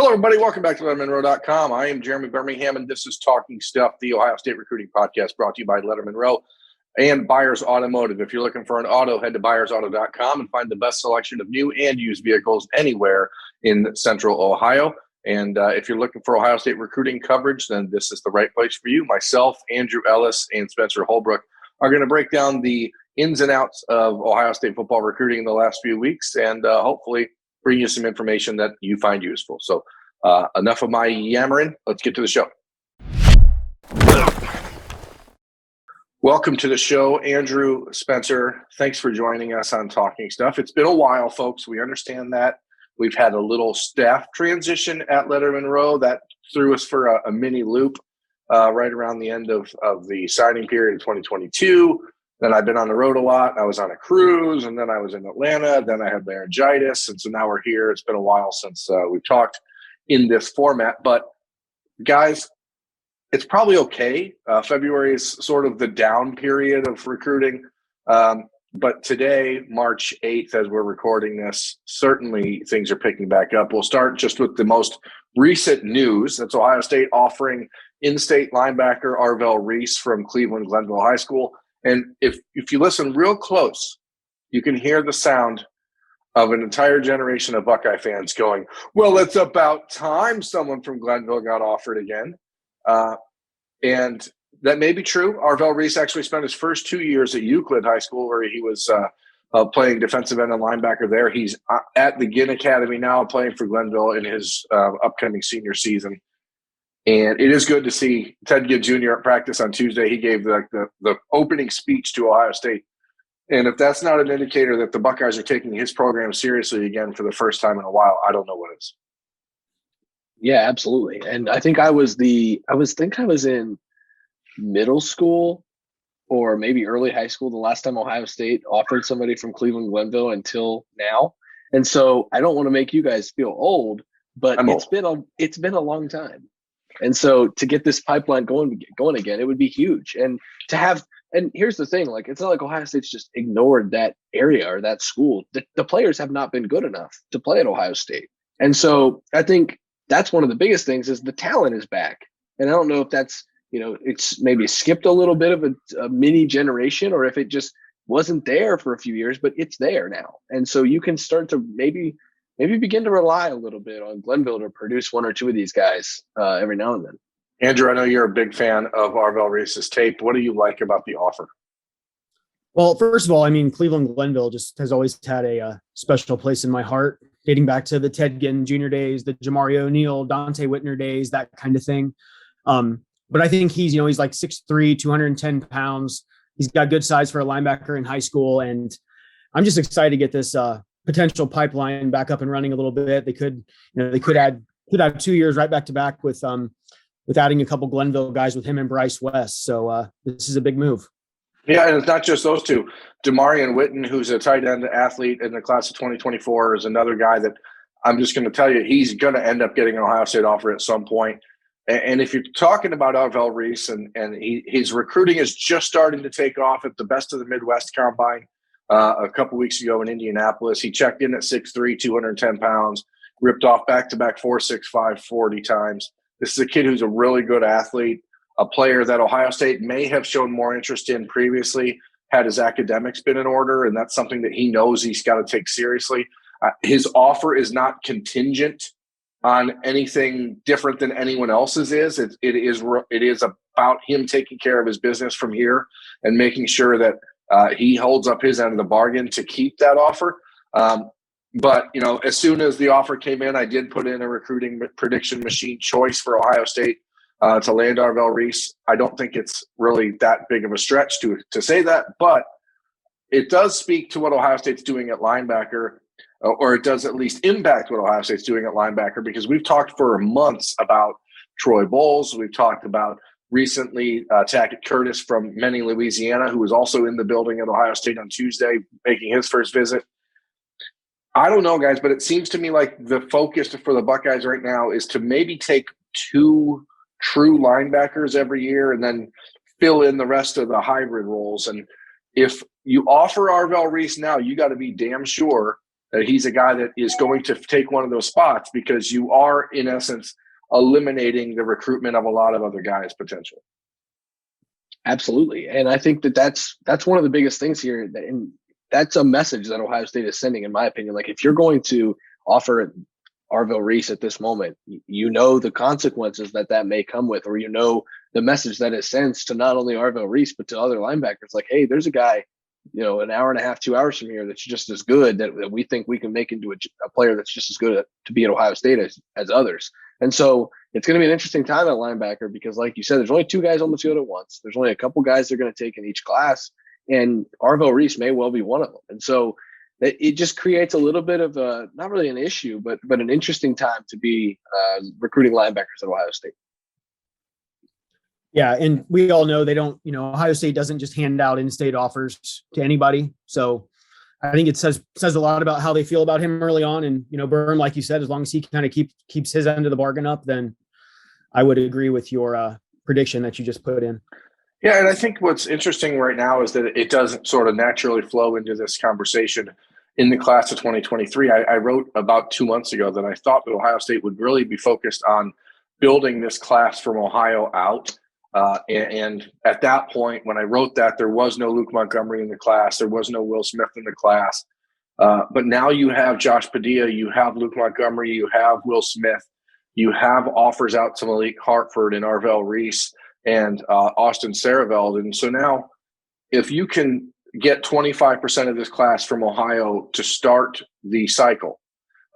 Hello, everybody. Welcome back to LettermenRow.com. I am Jeremy Birmingham, and this is Talking Stuff, the Ohio State recruiting podcast brought to you by Lettermen Row and Buyers Automotive. If you're looking for an auto, head to buyersauto.com and find the best selection of new and used vehicles anywhere in Central Ohio. And if you're looking for Ohio State recruiting coverage, then this is the right place for you. Myself, Andrew Ellis, and Spencer Holbrook are going to break down the ins and outs of Ohio State football recruiting in the last few weeks and hopefully bring you some information that you find useful. So enough of my yammering. Let's get to the show. Welcome to the show, Andrew, Spencer. Thanks for joining us on Talking Stuff. It's been a while, folks. We understand that. We've had a little staff transition at Lettermen Row that threw us for a mini loop right around the end of the signing period of 2022. Then I've been on the road a lot. I was on a cruise, and then I was in Atlanta. Then I had laryngitis, and so now we're here. It's been a while since we've talked in this format. But, guys, it's probably okay. February is sort of the down period of recruiting. But today, March 8th, as we're recording this, certainly things are picking back up. We'll start just with the most recent news. That's Ohio State offering in-state linebacker Arvell Reese from Cleveland Glenville High School. And if you listen real close, you can hear the sound of an entire generation of Buckeye fans going, well, it's about time someone from Glenville got offered again. And that may be true. Arvell Reese actually spent his first 2 years at Euclid High School, where he was playing defensive end and linebacker there. He's at the Ginn Academy now, playing for Glenville in his upcoming senior season. And it is good to see Ted Gibb Jr. at practice on Tuesday. He gave the opening speech to Ohio State. And if that's not an indicator that the Buckeyes are taking his program seriously again for the first time in a while, I don't know what is. Yeah, absolutely. And I think I was in middle school or maybe early high school the last time Ohio State offered somebody from Cleveland Glenville until now. And so I don't want to make you guys feel old, but it's been a long time. And so to get this pipeline going again, it would be huge. And here's the thing, like, it's not like Ohio State's just ignored that area or that school. The players have not been good enough to play at Ohio State. And so I think that's one of the biggest things is the talent is back. And I don't know if that's, it's maybe skipped a little bit of a mini generation, or if it just wasn't there for a few years, but it's there now. And so you can start to maybe begin to rely a little bit on Glenville to produce one or two of these guys every now and then. Andrew, I know you're a big fan of Arvell Reese's tape. What do you like about the offer? Well, first of all, I mean, Cleveland Glenville just has always had a special place in my heart, dating back to the Ted Ginn Jr. days, the Jamari O'Neal, Dante Whitner days, that kind of thing. But I think he's like 6'3", 210 pounds. He's got good size for a linebacker in high school. And I'm just excited to get this potential pipeline back up and running a little bit. They could have 2 years right back to back with adding a couple Glenville guys with him and Bryce West. So this is a big move. Yeah, and it's not just those two. Demarion Witten, who's a tight end athlete in the class of 2024, is another guy that I'm just going to tell you he's going to end up getting an Ohio State offer at some point. And if you're talking about Arvell Reese and his recruiting is just starting to take off at the Best of the Midwest Combine a couple weeks ago in Indianapolis, he checked in at 6'3", 210 pounds, ripped off back-to-back 4.65 40 times. This is a kid who's a really good athlete, a player that Ohio State may have shown more interest in previously had his academics been in order, and that's something that he knows he's got to take seriously. His offer is not contingent on anything different than anyone else's is. It is about him taking care of his business from here and making sure that he holds up his end of the bargain to keep that offer. But, as soon as the offer came in, I did put in a recruiting prediction machine choice for Ohio State to land Arvell Reese. I don't think it's really that big of a stretch to say that, but it does speak to what Ohio State's doing at linebacker, or it does at least impact what Ohio State's doing at linebacker, because we've talked for months about Troy Bowles. We've talked about recently Tackett Curtis from Many, Louisiana, who was also in the building at Ohio State on Tuesday, making his first visit. I don't know, guys, but it seems to me like the focus for the Buckeyes right now is to maybe take two true linebackers every year and then fill in the rest of the hybrid roles. And if you offer Arvell Reese now, you got to be damn sure He's a guy that is going to take one of those spots because you are, in essence, eliminating the recruitment of a lot of other guys potentially. Absolutely. And I think that's one of the biggest things here. And that's a message that Ohio State is sending, in my opinion. Like, if you're going to offer Arvell Reese at this moment, you know the consequences that may come with, or you know the message that it sends to not only Arvell Reese, but to other linebackers. Like, hey, there's a guy, an hour and a half, 2 hours from here that's just as good, that we think we can make into a player that's just as good to be at Ohio State as others. And so it's going to be an interesting time at linebacker because, like you said, there's only 2 guys on the field at once. There's only a couple guys they're going to take in each class, and Arvell Reese may well be one of them. And so it just creates a little bit of not really an issue, but an interesting time to be recruiting linebackers at Ohio State. Yeah, and we all know they don't, Ohio State doesn't just hand out in-state offers to anybody. So I think it says a lot about how they feel about him early on. And, Berm, like you said, as long as he kind of keeps his end of the bargain up, then I would agree with your prediction that you just put in. Yeah, and I think what's interesting right now is that it doesn't sort of naturally flow into this conversation in the class of 2023. I wrote about 2 months ago that I thought that Ohio State would really be focused on building this class from Ohio out. And at that point, when I wrote that, there was no Luke Montgomery in the class. There was no Will Smith in the class. But now you have Josh Padilla, you have Luke Montgomery, you have Will Smith, you have offers out to Malik Hartford and Arvell Reese and Austin Saraveld. And so now if you can get 25% of this class from Ohio to start the cycle,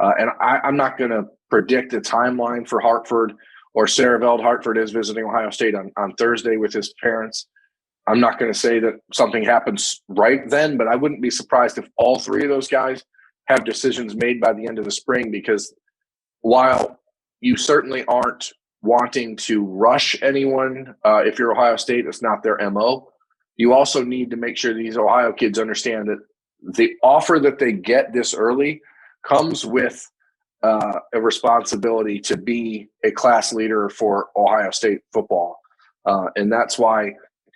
and I'm not going to predict the timeline for Hartford or Saraveld. Hartford is visiting Ohio State on Thursday with his parents. I'm not going to say that something happens right then, but I wouldn't be surprised if all 3 of those guys have decisions made by the end of the spring, because while you certainly aren't wanting to rush anyone, if you're Ohio State, it's not their MO. You also need to make sure these Ohio kids understand that the offer that they get this early comes with a responsibility to be a class leader for Ohio State football. And that's why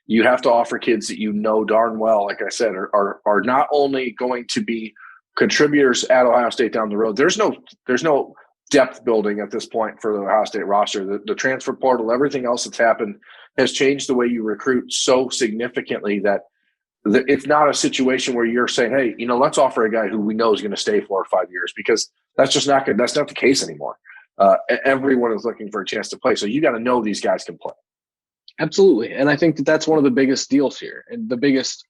you have to offer kids that darn well, like I said, are not only going to be contributors at Ohio State down the road. There's no depth building at this point for the Ohio State roster. The transfer portal, everything else that's happened has changed the way you recruit so significantly that it's not a situation where you're saying, hey, let's offer a guy who we know is going to stay 4 or 5 years, because that's just not good. That's not the case anymore. Everyone is looking for a chance to play. So you got to know these guys can play. Absolutely. And I think that's one of the biggest deals here, and the biggest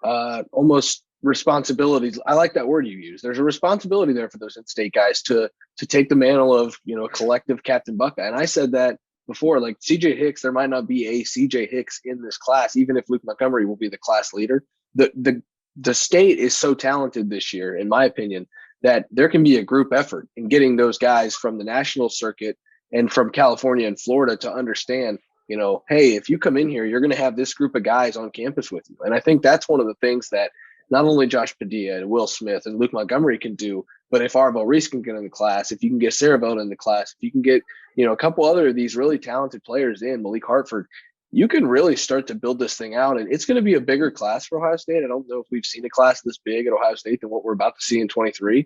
almost responsibilities. I like that word you use. There's a responsibility there for those in-state guys to take the mantle of, a collective Captain Buckeye. And I said that before, like CJ Hicks, there might not be a CJ Hicks in this class, even if Luke Montgomery will be the class leader. The state is so talented this year, in my opinion, that there can be a group effort in getting those guys from the national circuit and from California and Florida to understand, hey, if you come in here, you're going to have this group of guys on campus with you. And I think that's one of the things that not only Josh Padilla and Will Smith and Luke Montgomery can do, but if Arvell Reese can get in the class, if you can get Saraveld in the class, if you can get, a couple other of these really talented players in, Malik Hartford, you can really start to build this thing out. And it's going to be a bigger class for Ohio State. I don't know if we've seen a class this big at Ohio State than what we're about to see in 23.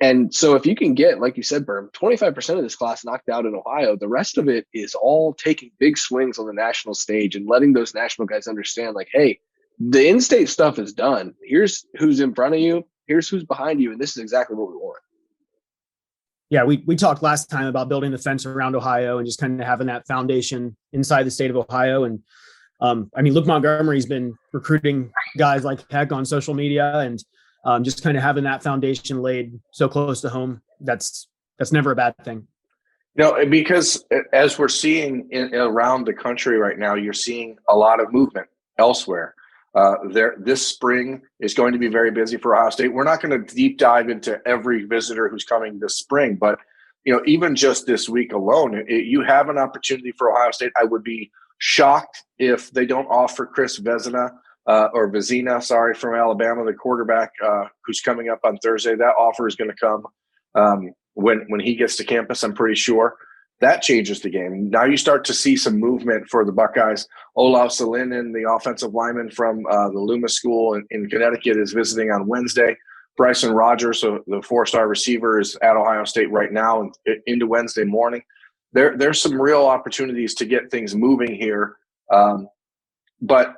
And so if you can get, like you said, Berm, 25% of this class knocked out in Ohio, the rest of it is all taking big swings on the national stage and letting those national guys understand, like, hey, the in-state stuff is done. Here's who's in front of you. Here's who's behind you. And this is exactly what we want. Yeah, we talked last time about building the fence around Ohio and just kind of having that foundation inside the state of Ohio. And Luke Montgomery's been recruiting guys like heck on social media, and just kind of having that foundation laid so close to home. That's never a bad thing. Because as we're seeing around the country right now, you're seeing a lot of movement elsewhere. This spring is going to be very busy for Ohio State. We're not going to deep dive into every visitor who's coming this spring, but even just this week alone, you have an opportunity for Ohio State. I would be shocked if they don't offer Chris Vezina from Alabama, the quarterback who's coming up on Thursday. That offer is going to come when he gets to campus, I'm pretty sure. That changes the game. Now you start to see some movement for the Buckeyes. Olav Salinen, the offensive lineman from the Loomis School in Connecticut, is visiting on Wednesday. Bryson Rogers, so the 4-star receiver, is at Ohio State right now and into Wednesday morning. There's some real opportunities to get things moving here. But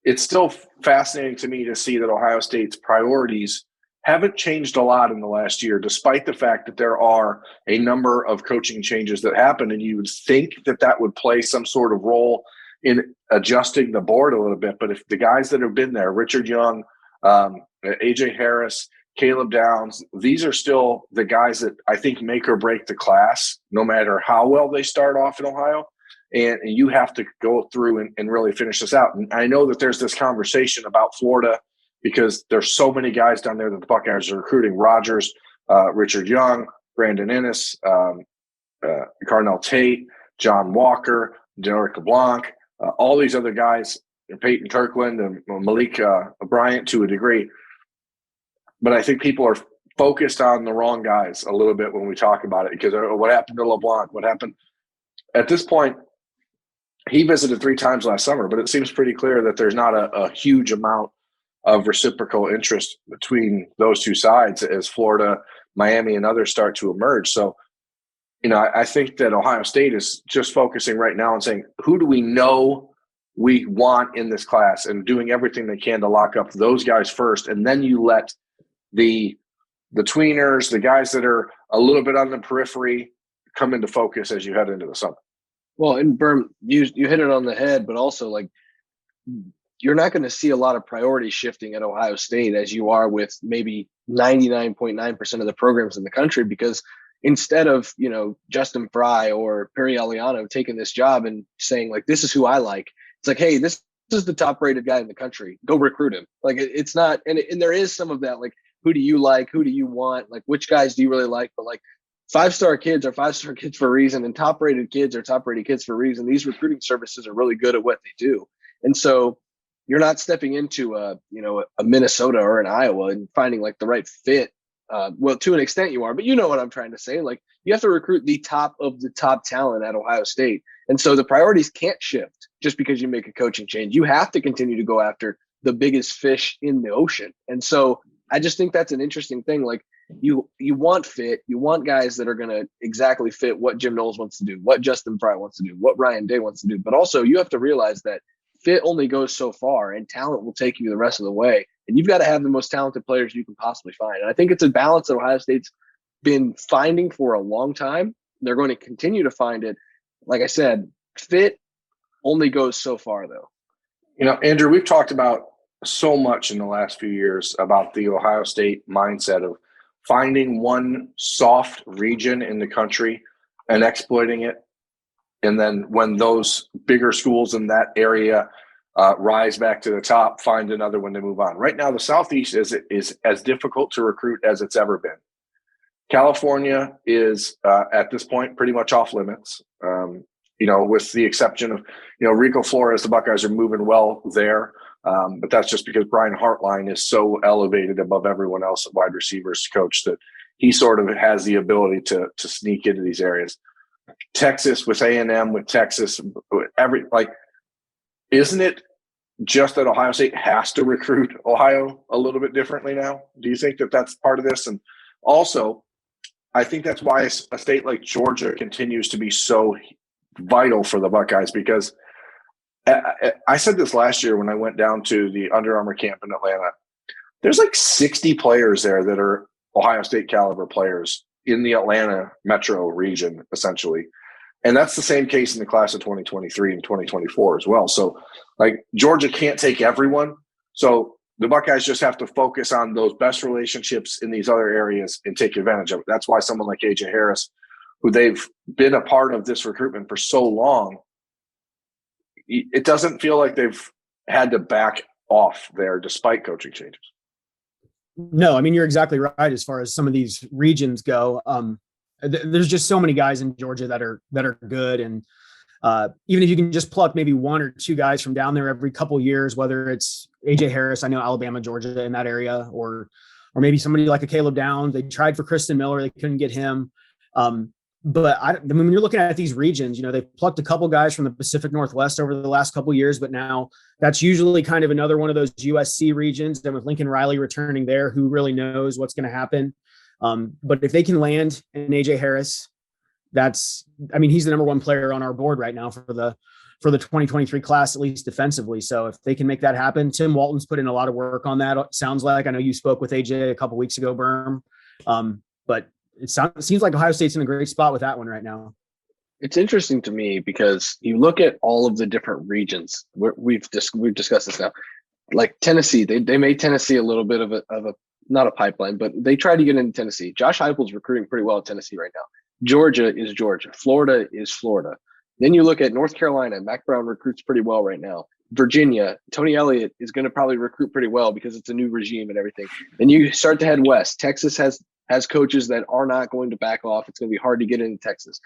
it's still fascinating to me to see that Ohio State's priorities haven't changed a lot in the last year, despite the fact that there are a number of coaching changes that happen. And you would think that that would play some sort of role in adjusting the board a little bit. But if the guys that have been there, Richard Young, AJ Harris, Caleb Downs, these are still the guys that I think make or break the class, no matter how well they start off in Ohio. And you have to go through and really finish this out. And I know that there's this conversation about Florida because there's so many guys down there that the Buckeyes are recruiting: Rogers, Richard Young, Brandon Ennis, Carnell Tate, John Walker, Derek LeBlanc, all these other guys, Peyton Kirkland and Malik Bryant to a degree. But I think people are focused on the wrong guys a little bit when we talk about it, because what happened to LeBlanc? What happened? At this point, he visited 3 times last summer, but it seems pretty clear that there's not a huge amount of reciprocal interest between those two sides as Florida, Miami, and others start to emerge. So, I think that Ohio State is just focusing right now and saying, who do we know we want in this class, and doing everything they can to lock up those guys first. And then you let the tweeners, the guys that are a little bit on the periphery, come into focus as you head into the summer. Well, and Berm, you hit it on the head, but also, like, you're not going to see a lot of priority shifting at Ohio State as you are with maybe 99.9% of the programs in the country, because instead of, Justin Fry or Perry Eliano taking this job and saying, like, this is who I like, it's like, hey, this is the top rated guy in the country, go recruit him. Like, it's not, and there is some of that, like, who do you like? Who do you want? Like, which guys do you really like? But, like, 5-star kids are 5-star kids for a reason, and top-rated kids are top-rated kids for a reason. These recruiting services are really good at what they do. And so you're not stepping into a Minnesota or an Iowa and finding, like, the right fit. Well, to an extent you are, but you know what I'm trying to say. Like, you have to recruit the top of the top talent at Ohio State. And so the priorities can't shift just because you make a coaching change. You have to continue to go after the biggest fish in the ocean. And so I just think that's an interesting thing. Like, you want fit, you want guys that are going to exactly fit what Jim Knowles wants to do, what Justin Fry wants to do, what Ryan Day wants to do. But also you have to realize that fit only goes so far, and talent will take you the rest of the way. And you've got to have the most talented players you can possibly find. And I think it's a balance that Ohio State's been finding for a long time. They're going to continue to find it. Like I said, fit only goes so far, though. Andrew, we've talked about so much in the last few years about the Ohio State mindset of finding one soft region in the country and exploiting it. And then when those bigger schools in that area rise back to the top, find another one to move on. Right now, the Southeast is as difficult to recruit as it's ever been. California is, at this point, pretty much off limits, with the exception of, Rico Flores. The Buckeyes are moving well there. But that's just because Brian Hartline is so elevated above everyone else at wide receivers coach that he sort of has the ability to sneak into these areas. Texas with A&M, with Texas, isn't it just that Ohio State has to recruit Ohio a little bit differently now? Do you think that that's part of this? And also, I think that's why a state like Georgia continues to be so vital for the Buckeyes, because I said this last year when I went down to the Under Armour camp in Atlanta. There's like 60 players there that are Ohio State caliber players in the Atlanta metro region, essentially. And that's the same case in the class of 2023 and 2024 as well. So, like, Georgia can't take everyone. So the Buckeyes just have to focus on those best relationships in these other areas and take advantage of it. That's why someone like AJ Harris, who they've been a part of this recruitment for so long, it doesn't feel like they've had to back off there despite coaching changes. No, I mean, you're exactly right as far as some of these regions go. There's just so many guys in Georgia that are good. And even if you can just pluck maybe 1 or 2 guys from down there every couple years, whether it's AJ Harris, I know Alabama, Georgia in that area, or maybe somebody like a Caleb Downs. They tried for Kristen Miller. They couldn't get him. but I mean, when you're looking at these regions, they've plucked a couple guys from the Pacific Northwest over the last couple of years, but now that's usually kind of another one of those USC regions. And with Lincoln Riley returning there, who really knows what's going to happen? But if they can land an AJ Harris, he's the number one player on our board right now for the 2023 class, at least defensively. So if they can make that happen, Tim Walton's put in a lot of work on that. It sounds like, I know you spoke with AJ a couple weeks ago, Berm. But it seems like Ohio State's in a great spot with that one right now. It's interesting to me because you look at all of the different regions. We've discussed this now. Like Tennessee, they made Tennessee a little bit of a not a pipeline, but they tried to get into Tennessee. Josh Heupel's recruiting pretty well at Tennessee right now. Georgia is Georgia. Florida is Florida. Then you look at North Carolina. Mac Brown recruits pretty well right now. Virginia, Tony Elliott is going to probably recruit pretty well because it's a new regime and everything. Then you start to head west. Texas has coaches that are not going to back off. It's going to be hard to get into Texas.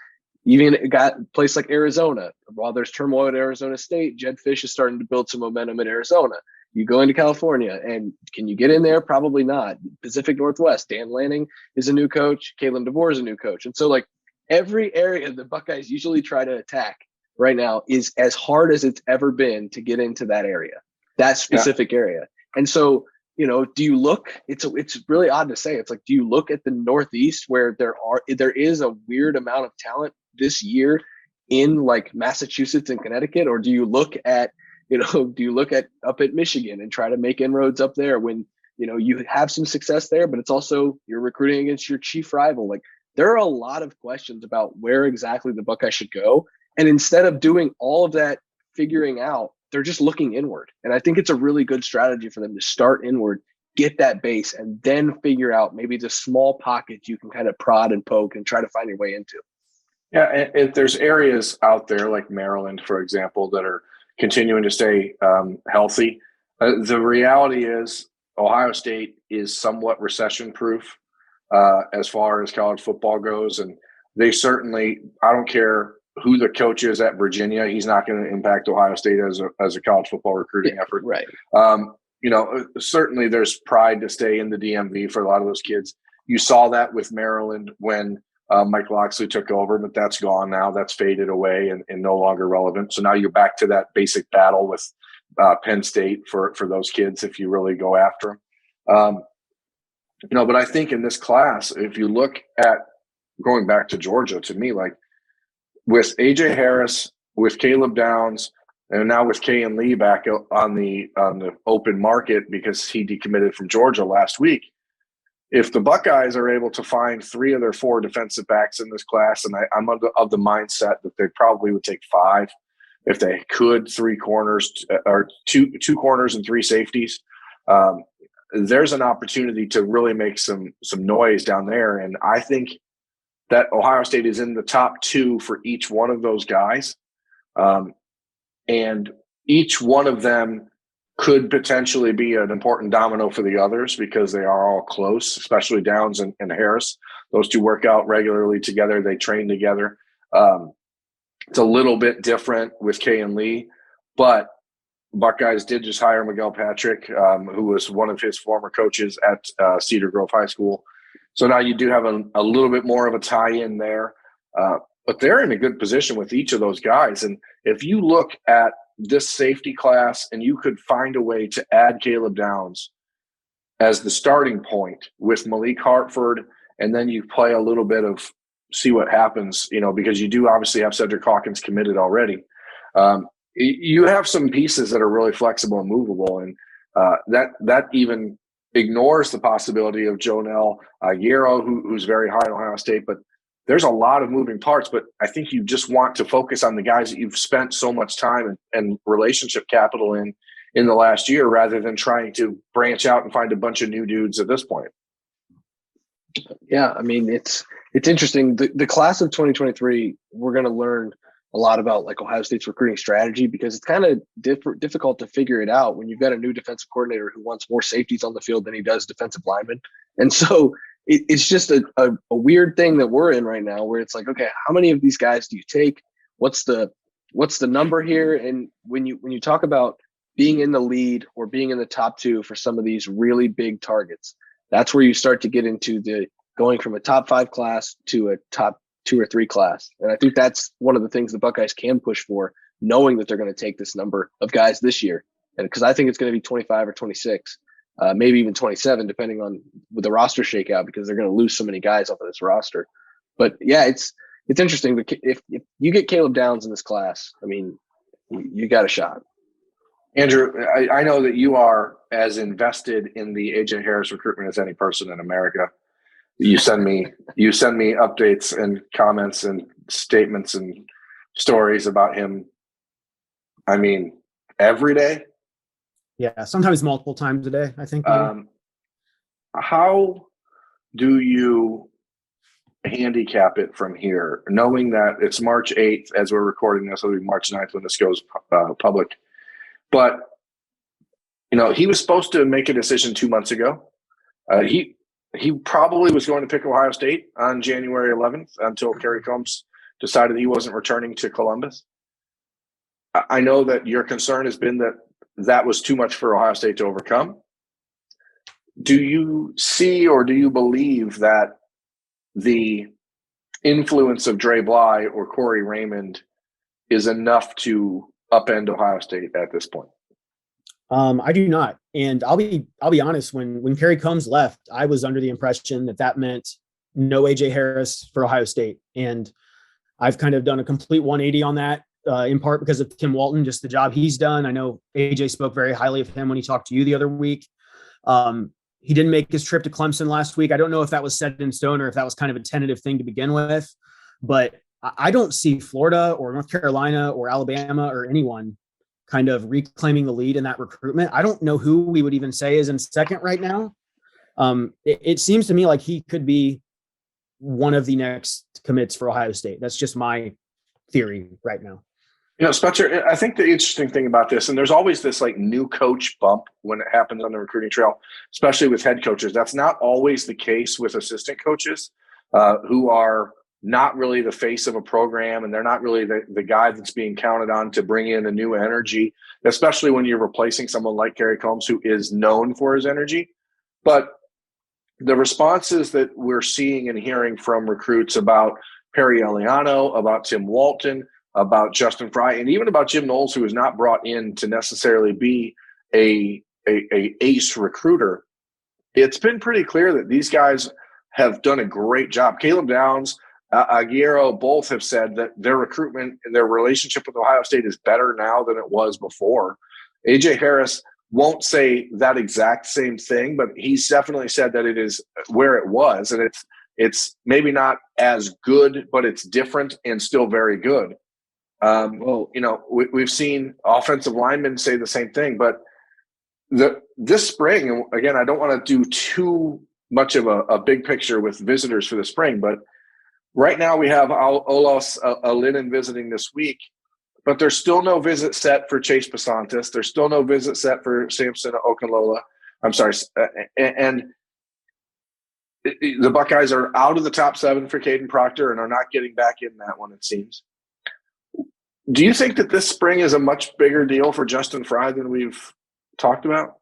Even got a place like Arizona. While there's turmoil at Arizona State, Jed Fish is starting to build some momentum in Arizona. You go into California, and can you get in there? Probably not. Pacific Northwest, Dan Lanning is a new coach. Kalen DeVore is a new coach. And so, like, every area the Buckeyes usually try to attack right now is as hard as it's ever been to get into that area, that specific area. And so, do you look, it's really odd to say. It's like, do you look at the Northeast where there is a weird amount of talent this year in like Massachusetts and Connecticut? Or do you look at, up at Michigan and try to make inroads up there when, you have some success there, but it's also you're recruiting against your chief rival? Like, there are a lot of questions about where exactly the Buckeyes should go. And instead of doing all of that figuring out, they're just looking inward. And I think it's a really good strategy for them to start inward, get that base, and then figure out maybe the small pockets you can kind of prod and poke and try to find your way into. Yeah, and there's areas out there like Maryland, for example, that are continuing to stay healthy. The reality is Ohio State is somewhat recession-proof as far as college football goes. And they certainly, I don't care who the coach is at Virginia, he's not going to impact Ohio State as a college football recruiting effort. Right. Certainly there's pride to stay in the DMV for a lot of those kids. You saw that with Maryland when Mike Loxley took over, but that's gone now. That's faded away and no longer relevant. So now you're back to that basic battle with Penn State for those kids if you really go after them. But I think in this class, if you look at going back to Georgia, to me, like with AJ Harris, with Caleb Downs, and now with Kayan Lee back on the open market because he decommitted from Georgia last week. If the Buckeyes are able to find 3 of their 4 defensive backs in this class, and I'm of the mindset that they probably would take 5 if they could, 3 corners or two corners and 3 safeties. There's an opportunity to really make some noise down there. And I think that Ohio State is in the top 2 for each one of those guys. And each one of them could potentially be an important domino for the others because they are all close, especially Downs and Harris. Those 2 work out regularly together. They train together. It's a little bit different with Kayan Lee, but Buckeyes did just hire Miguel Patrick, who was one of his former coaches at Cedar Grove High School. So now you do have a little bit more of a tie-in there. But they're in a good position with each of those guys. And if you look at this safety class and you could find a way to add Caleb Downs as the starting point with Malik Hartford, and then you play a little bit of see what happens, because you do obviously have Cedric Hawkins committed already. You have some pieces that are really flexible and movable. And that even ignores the possibility of Jonel Aguero, who's very high in Ohio State, but there's a lot of moving parts. But I think you just want to focus on the guys that you've spent so much time and relationship capital in the last year, rather than trying to branch out and find a bunch of new dudes at this point. Yeah, I mean, it's interesting. The class of 2023, we're going to learn a lot about like Ohio State's recruiting strategy, because it's kind of difficult to figure it out when you've got a new defensive coordinator who wants more safeties on the field than he does defensive linemen. And so it's just a weird thing that we're in right now, where it's like, okay, how many of these guys do you take? What's the number here? And when you talk about being in the lead or being in the top 2 for some of these really big targets, that's where you start to get into the going from a top 5 class to a top 2 or 3 class. And I think that's one of the things the Buckeyes can push for, knowing that they're going to take this number of guys this year. And because I think it's going to be 25 or 26, maybe even 27, depending on with the roster shakeout, because they're going to lose so many guys off of this roster. But yeah, it's interesting. But if you get Caleb Downs in this class, I mean, you got a shot. Andrew, I know that you are as invested in the AJ Harris recruitment as any person in America. You send me updates and comments and statements and stories about him. I mean, every day. Yeah, sometimes multiple times a day, I think. How do you handicap it from here, knowing that it's March 8th as we're recording this? It'll be March 9th when this goes public. But, he was supposed to make a decision 2 months ago. He probably was going to pick Ohio State on January 11th until Kerry Combs decided he wasn't returning to Columbus. I know that your concern has been that was too much for Ohio State to overcome. Do you see or do you believe that the influence of Dre Bly or Corey Raymond is enough to upend Ohio State at this point? I do not. And I'll be honest, when Kerry Combs left, I was under the impression that meant no AJ Harris for Ohio State. And I've kind of done a complete 180 on that, in part because of Tim Walton, just the job he's done. I know AJ spoke very highly of him when he talked to you the other week. He didn't make his trip to Clemson last week. I don't know if that was set in stone or if that was kind of a tentative thing to begin with, but I don't see Florida or North Carolina or Alabama or anyone kind of reclaiming the lead in that recruitment. I don't know who we would even say is in second right now. It seems to me like he could be one of the next commits for Ohio State. That's just my theory right now. Spencer, I think the interesting thing about this, and there's always this like new coach bump when it happens on the recruiting trail, especially with head coaches. That's not always the case with assistant coaches who are not really the face of a program, and they're not really the guy that's being counted on to bring in a new energy, especially when you're replacing someone like Kerry Combs, who is known for his energy. But the responses that we're seeing and hearing from recruits about Perry Eliano, about Tim Walton, about Justin Fry, and even about Jim Knowles, who is not brought in to necessarily be a ace recruiter, it's been pretty clear that these guys have done a great job. Caleb Downs, Aguero both have said that their recruitment and their relationship with Ohio State is better now than it was before. AJ Harris won't say that exact same thing, but he's definitely said that it is where it was, and it's maybe not as good, but it's different and still very good. We've seen offensive linemen say the same thing, but this spring, and again, I don't want to do too much of a big picture with visitors for the spring, but right now we have Olos Alinen visiting this week, but there's still no visit set for Chase Basantis. There's still no visit set for Samson Okunlola. I'm sorry. And the Buckeyes are out of the top 7 for Caden Proctor and are not getting back in that one, it seems. Do you think that this spring is a much bigger deal for Justin Fry than we've talked about?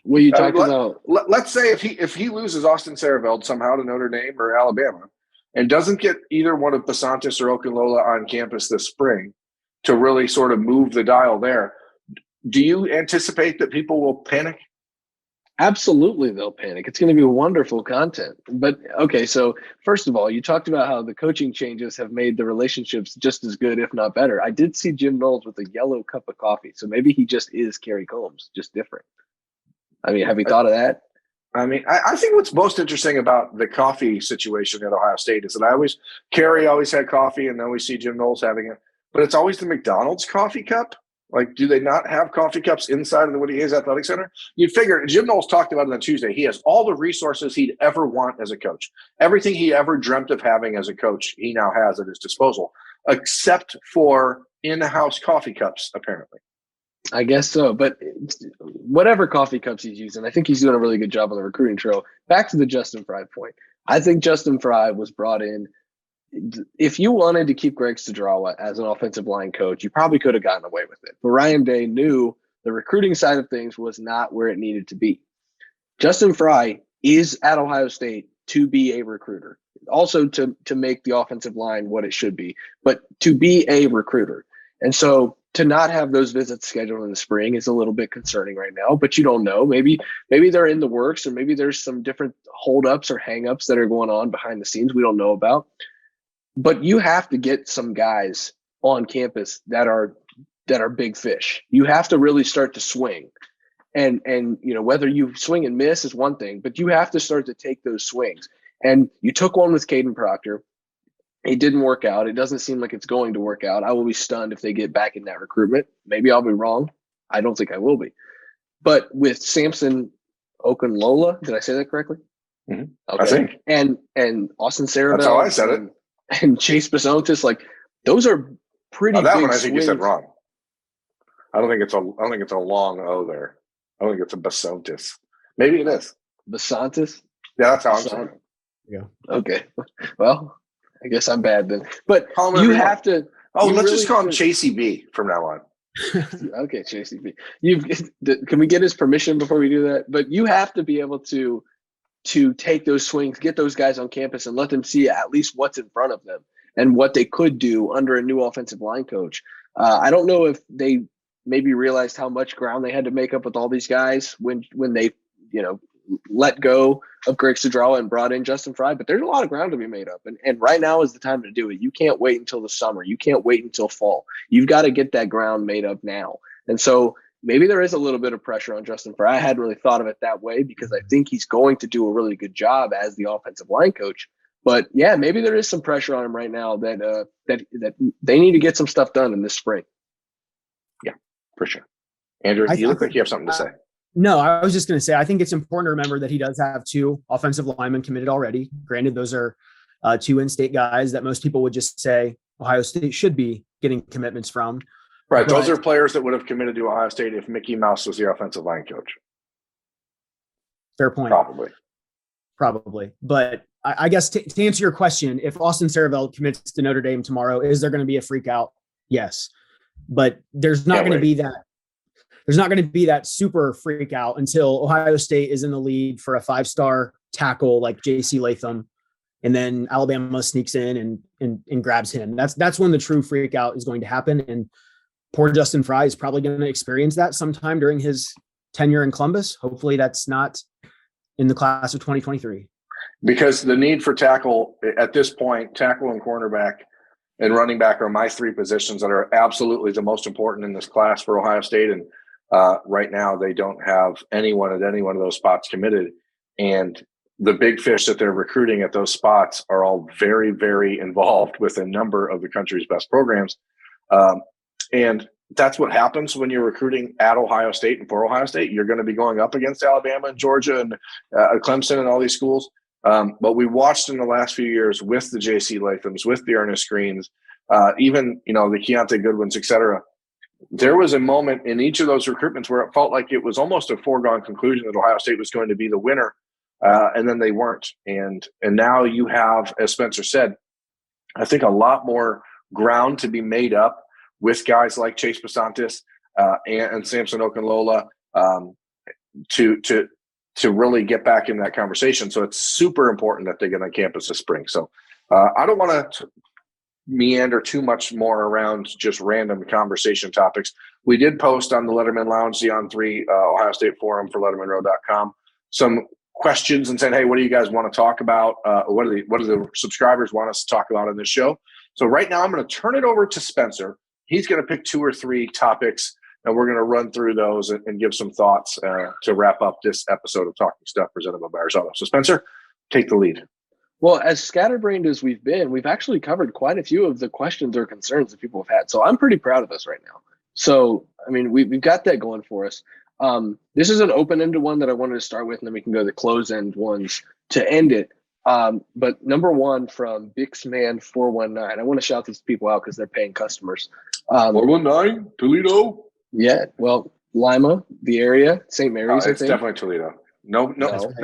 What are you talking about? Let's say if he loses Austin Sareveld somehow to Notre Dame or Alabama and doesn't get either one of Basantis or Okunlola on campus this spring to really sort of move the dial there, do you anticipate that people will panic? Absolutely, they'll panic. It's going to be wonderful content. But, okay, so first of all, you talked about how the coaching changes have made the relationships just as good, if not better. I did see Jim Knowles with a yellow cup of coffee, so maybe he just is Kerry Combs, just different. I mean, have you thought of that? I mean, I think what's most interesting about the coffee situation at Ohio State is that Kerry always had coffee, and then we see Jim Knowles having it, but it's always the McDonald's coffee cup. Like, do they not have coffee cups inside of the Woody Hayes Athletic Center? You'd figure, Jim Knowles talked about it on Tuesday, he has all the resources he'd ever want as a coach. Everything he ever dreamt of having as a coach, he now has at his disposal, except for in-house coffee cups, apparently. I guess so, but whatever coffee cups he's using, I think he's doing a really good job on the recruiting trail. Back to the Justin Fry point. I think Justin Fry was brought in. If you wanted to keep Greg Studrawa as an offensive line coach, you probably could have gotten away with it. But Ryan Day knew the recruiting side of things was not where it needed to be. Justin Fry is at Ohio State to be a recruiter. also to make the offensive line what it should be, but to be a recruiter. And so to not have those visits scheduled in the spring is a little bit concerning right now, but you don't know. Maybe they're in the works, or maybe there's some different holdups or hangups that are going on behind the scenes we don't know about. But you have to get some guys on campus that are big fish. You have to really start to swing. And whether you swing and miss is one thing, but you have to start to take those swings. And you took one with Caden Proctor. It didn't work out. It doesn't seem like it's going to work out. I will be stunned if they get back in that recruitment. Maybe I'll be wrong. I don't think I will be. But with Samson Okunlola, did I say that correctly? Mm-hmm. Okay. I think. And Austin Sarabel. That's how I said it. And Chase Bisontis, like those are pretty. That big one I think swings. you said wrong. I don't think it's a long O there. I don't think it's a Bisontis. Maybe it is. Bisontis? Yeah, that's how I'm saying it. Yeah. Okay. Well, I guess I'm bad then. But Call him you everyone. have to. Oh, you let's really just call him should- Chasey B from now on. Okay, Chasey B. Can we get his permission before we do that? But you have to be able to take those swings, get those guys on campus, and let them see at least what's in front of them and what they could do under a new offensive line coach. I don't know if they maybe realized how much ground they had to make up with all these guys when they let go of Greg Cedrawa and brought in Justin Fry, but there's a lot of ground to be made up. And right now is the time to do it. You can't wait until the summer. You can't wait until fall. You've got to get that ground made up now. And so maybe there is a little bit of pressure on Justin Fry. I hadn't really thought of it that way because I think he's going to do a really good job as the offensive line coach. But yeah, maybe there is some pressure on him right now that they need to get some stuff done in this spring. Yeah, for sure. Andrew, you look like you have something to say. No, I was just going to say, I think it's important to remember that he does have 2 offensive linemen committed already. Granted, those are 2 in-state guys that most people would just say Ohio State should be getting commitments from. Right. But Those are players that would have committed to Ohio State if Mickey Mouse was the offensive line coach. Fair point. Probably. But I guess to answer your question, if Austin Sarabel commits to Notre Dame tomorrow, is there going to be a freak out? Yes. But there's not going to be that. There's not going to be that super freak out until Ohio State is in the lead for a 5-star tackle like J.C. Latham, and then Alabama sneaks in and grabs him. That's when the true freak out is going to happen. And poor Justin Fry is probably going to experience that sometime during his tenure in Columbus. Hopefully that's not in the class of 2023. Because the need for tackle at this point, tackle and cornerback and running back are my 3 positions that are absolutely the most important in this class for Ohio State. And right now they don't have anyone at any one of those spots committed. And the big fish that they're recruiting at those spots are all very, very involved with a number of the country's best programs. And that's what happens when you're recruiting at Ohio State and for Ohio State. You're going to be going up against Alabama and Georgia and Clemson and all these schools. But we watched in the last few years with the J.C. Lathams, with the Ernest Screens, even, the Keontae Goodwins, et cetera. There was a moment in each of those recruitments where it felt like it was almost a foregone conclusion that Ohio State was going to be the winner, and then they weren't. And now you have, as Spencer said, I think a lot more ground to be made up with guys like Chase Bisontis and Samson Okunlola to really get back in that conversation. So it's super important that they get on campus this spring. So I don't want to meander too much more around just random conversation topics. We did post on the Lettermen Lounge, the On3 Ohio State forum for LettermenRow.com, some questions and said, hey, what do you guys want to talk about? What do the subscribers want us to talk about on this show? So right now I'm going to turn it over to Spencer. He's going to pick 2 or 3 topics, and we're going to run through those and give some thoughts to wrap up this episode of Talking Stuff presented by Buyers Auto. So Spencer, take the lead. Well, as scatterbrained as we've been, we've actually covered quite a few of the questions or concerns that people have had. So I'm pretty proud of us right now. So, I mean, we've got that going for us. This is an open-ended one that I wanted to start with, and then we can go to the close-end ones to end it. But number 1 from Bixman419. I want to shout these people out because they're paying customers. 419, Toledo. Yeah, well, Lima, the area, St. Mary's, I It's think. definitely Toledo. No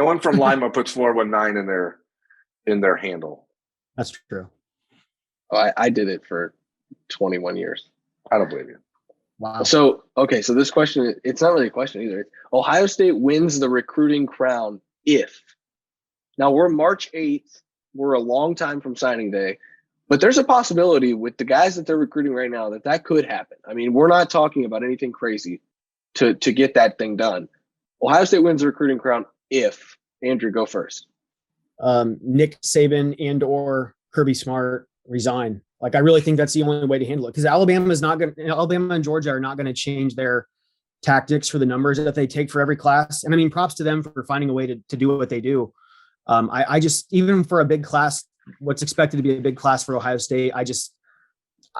one from Lima puts 419 in their handle. That's true. Oh, I did it for 21 years. I don't believe you. Wow. So this question, it's not really a question either. Ohio State wins the recruiting crown if. Now we're March 8th. we're a long time from signing day, but there's a possibility with the guys that they're recruiting right now that could happen. I mean, we're not talking about anything crazy to get that thing done. Ohio State wins the recruiting crown if, Andrew, go first. Nick Saban and or Kirby Smart resign. Like, I really think that's the only way to handle it, because Alabama and Georgia are not going to change their tactics for the numbers that they take for every class. And I mean, props to them for finding a way to do what they do. I just, even for a big class, what's expected to be a big class for Ohio State,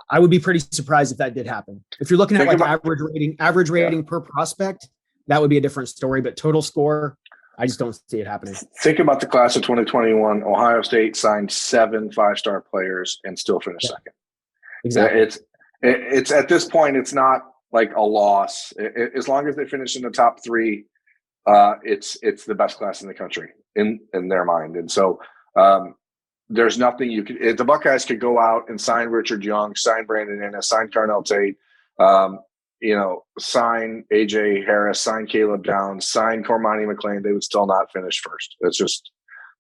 I would be pretty surprised if that did happen. If you're looking at like average rating per prospect, that would be a different story. But total score, I just don't see it happening. Think about the class of 2021. Ohio State signed 7 5-star players and still finished second. Exactly. It's at this point, it's not like a loss. As long as they finish in the top 3, it's the best class in the country in their mind. And so there's nothing you could. If the Buckeyes could go out and sign Richard Young, sign Brandon Ennis, sign Carnell Tate, sign AJ Harris, sign Caleb Downs, sign Cormani McLean, they would still not finish first. It's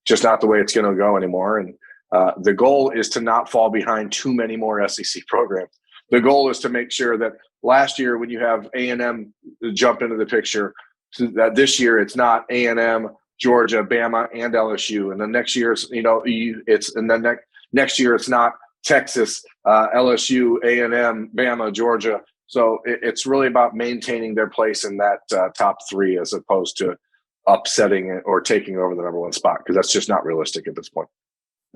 just not the way it's going to go anymore. And the goal is to not fall behind too many more SEC programs. The goal is to make sure that last year, when you have A&M jump into the picture, so that this year it's not A&M, Georgia, Bama, and LSU, and then next year next year it's not Texas, LSU, A&M, Bama, Georgia. So it's really about maintaining their place in that top 3 as opposed to upsetting it or taking over the number 1 spot, because that's just not realistic at this point.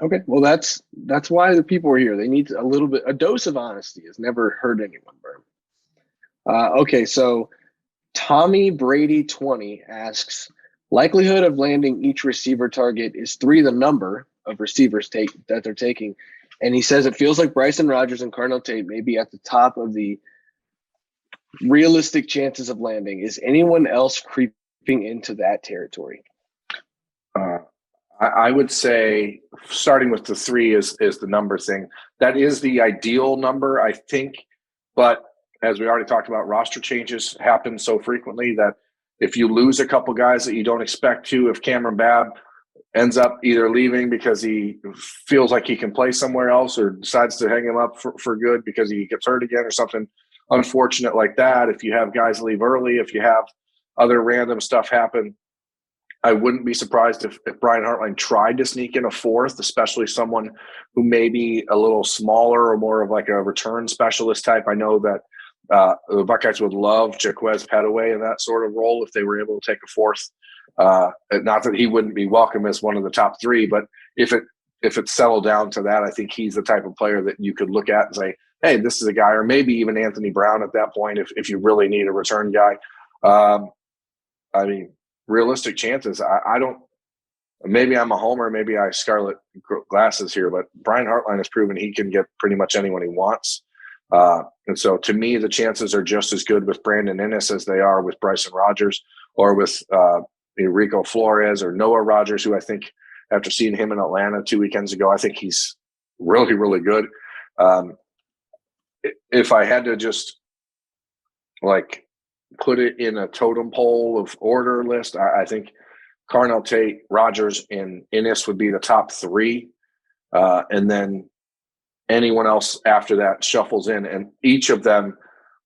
Okay, well that's why the people are here. They need a dose of honesty has never hurt anyone, Berm. Okay, so Tommy Brady 20 asks, likelihood of landing each receiver target is 3 the number of receivers that they're taking, and he says it feels like Bryson Rodgers and Carnell Tate may be at the top of the realistic chances of landing. Is anyone else creeping into that territory? I would say starting with the 3 is the number thing. That is the ideal number, I think. But as we already talked about, roster changes happen so frequently that if you lose a couple guys that you don't expect to, if Cameron Babb ends up either leaving because he feels like he can play somewhere else, or decides to hang him up for good because he gets hurt again or something unfortunate like that, if you have guys leave early, if you have other random stuff happen, I wouldn't be surprised if Brian Hartline tried to sneak in a 4th, especially someone who may be a little smaller or more of like a return specialist type. I know that the Buckeyes would love Jaquez Petaway in that sort of role if they were able to take a 4th. Not that he wouldn't be welcome as one of the top 3, but if it settled down to that, I think he's the type of player that you could look at and say, hey, this is a guy, or maybe even Anthony Brown at that point if you really need a return guy. I mean, realistic chances. I don't. Maybe I'm a homer. Maybe I have scarlet glasses here. But Brian Hartline has proven he can get pretty much anyone he wants. And so, to me, the chances are just as good with Brandon Ennis as they are with Bryson Rodgers or with Rico Flores or Noah Rodgers, who I think, after seeing him in Atlanta 2 weekends ago, I think he's really, really good. If I had to just put it in a totem pole of order list, I think Carnell Tate, Rodgers, and Ennis would be the top 3. And then anyone else after that shuffles in, and each of them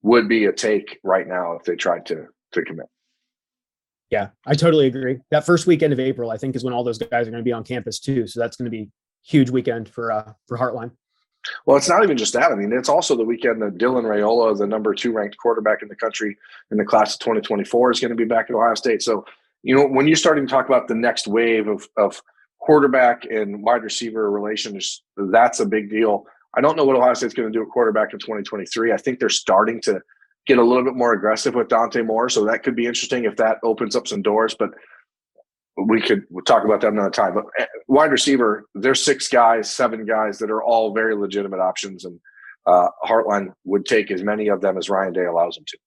would be a take right now if they tried to commit. Yeah, I totally agree. That first weekend of April, I think, is when all those guys are going to be on campus too. So that's going to be a huge weekend for Hartline. Well, it's not even just that. I mean, it's also the weekend that Dylan Raiola, the number 2 ranked quarterback in the country in the class of 2024, is going to be back at Ohio State. So, when you're starting to talk about the next wave of quarterback and wide receiver relations, that's a big deal. I don't know what Ohio State's going to do at quarterback in 2023. I think they're starting to get a little bit more aggressive with Dante Moore. So that could be interesting if that opens up some doors, but we'll talk about that another time. But wide receiver, there's 6 guys, 7 guys that are all very legitimate options, and Hartline would take as many of them as Ryan Day allows him to.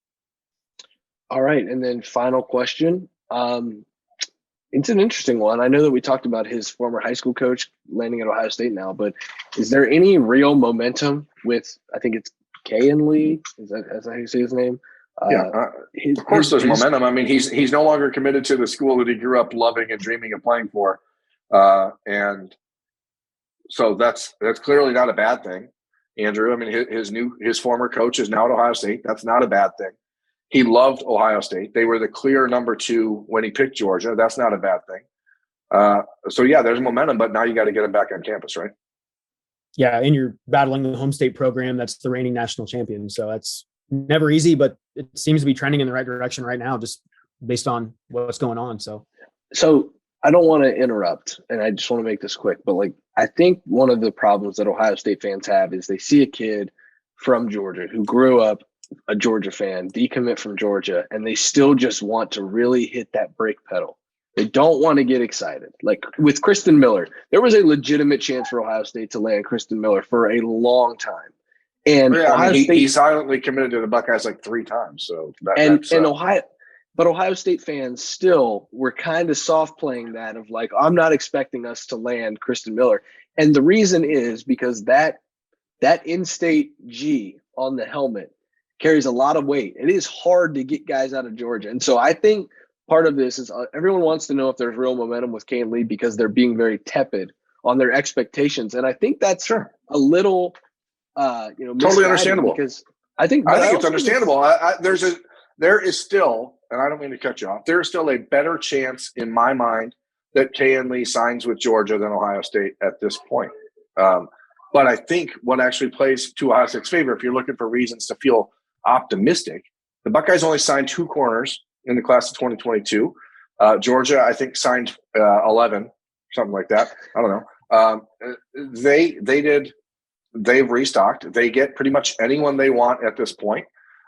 All right, and then final question. It's an interesting one. I know that we talked about his former high school coach landing at Ohio State now, but is there any real momentum with, I think it's Kayan Lee? Is that how you say his name? Of course there's momentum. I mean, he's no longer committed to the school that he grew up loving and dreaming of playing for. And So that's clearly not a bad thing, Andrew. I mean, his former coach is now at Ohio State. That's not a bad thing. He loved Ohio State. They were the clear number 2 when he picked Georgia. That's not a bad thing. So yeah, there's momentum, but now you got to get him back on campus, right? Yeah, and you're battling the home state program that's the reigning national champion. So that's never easy, but it seems to be trending in the right direction right now, just based on what's going on. So I don't want to interrupt, and I just want to make this quick, but like, I think one of the problems that Ohio State fans have is they see a kid from Georgia who grew up a Georgia fan, decommit from Georgia, and they still just want to really hit that brake pedal. They don't want to get excited. Like with Kristen Miller, there was a legitimate chance for Ohio State to land Kristen Miller for a long time. And yeah, he silently committed to the Buckeyes like 3 times. So Ohio State fans still were kind of soft playing that of like, I'm not expecting us to land Kristen Miller. And the reason is because that in-state G on the helmet carries a lot of weight. It is hard to get guys out of Georgia. And so I think part of this is everyone wants to know if there's real momentum with Kane Lee because they're being very tepid on their expectations. And I think that's a little, totally understandable. Because I think it's understandable. There is still, and I don't mean to cut you off, there is still a better chance in my mind that Kane Lee signs with Georgia than Ohio State at this point. But I think what actually plays to Ohio State's favor, if you're looking for reasons to feel optimistic, the Buckeyes only signed 2 corners in the class of 2022. Georgia, I think, signed 11, something like that. I don't know. They've restocked. They get pretty much anyone they want at this point.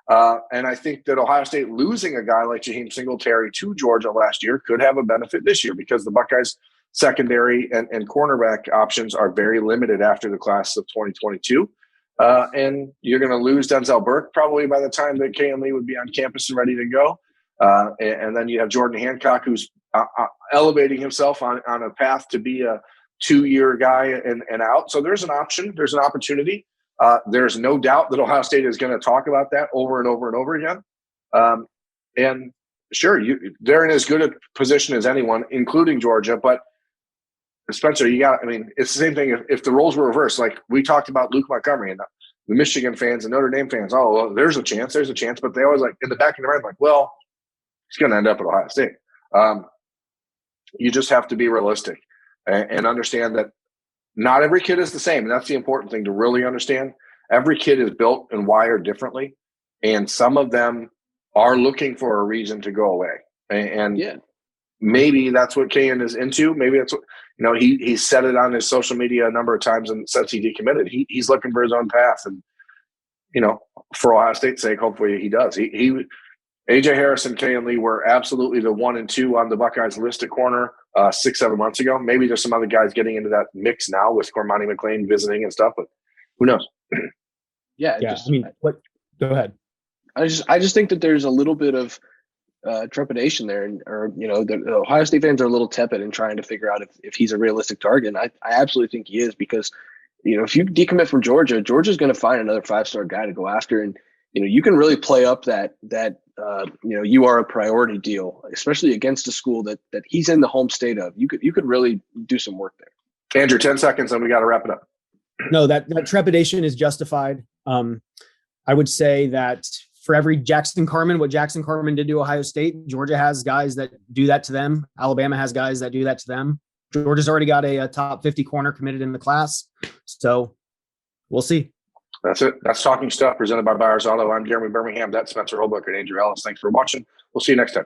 And I think that Ohio State losing a guy like Jaheim Singletary to Georgia last year could have a benefit this year because the Buckeyes secondary and cornerback options are very limited after the class of 2022. And you're going to lose Denzel Burke probably by the time that Kane Lee would be on campus and ready to go. And then you have Jordan Hancock, who's elevating himself on a path to be a 2-year guy and out. So there's an option. There's an opportunity. There's no doubt that Ohio State is going to talk about that over and over and over again. And sure, they're in as good a position as anyone, including Georgia. But Spencer, it's the same thing. If the roles were reversed, like we talked about Luke Montgomery and the Michigan fans and Notre Dame fans, oh, well, there's a chance. But they always like in the back of their mind, like, well, he's going to end up at Ohio State. You just have to be realistic and understand that not every kid is the same. And that's the important thing to really understand. Every kid is built and wired differently. And some of them are looking for a reason to go away. And maybe that's what Kayan is into. Maybe that's what, he said it on his social media a number of times and since he decommitted. He's looking for his own path. And, for Ohio State's sake, hopefully he does. AJ Harris and Kayan Lee were absolutely the 1 and 2 on the Buckeyes list at corner 6-7 months ago. Maybe there's some other guys getting into that mix now with Cormani McLean visiting and stuff, but who knows? Go ahead. I just think that there's a little bit of trepidation there, the Ohio State fans are a little tepid in trying to figure out if he's a realistic target. And I absolutely think he is because, if you decommit from Georgia, Georgia's going to find another 5-star guy to go after. And, you can really play up that you are a priority deal, especially against a school that he's in the home state of. You could really do some work there. Andrew, 10 seconds, and we got to wrap it up. No, that trepidation is justified. I would say that for every Jackson Carman, what Jackson Carman did to Ohio State, Georgia has guys that do that to them. Alabama has guys that do that to them. Georgia's already got a top 50 corner committed in the class. So we'll see. That's it. That's Talking Stuff presented by Byers Auto. I'm Jeremy Birmingham. That's Spencer Holbrook and Andrew Ellis. Thanks for watching. We'll see you next time.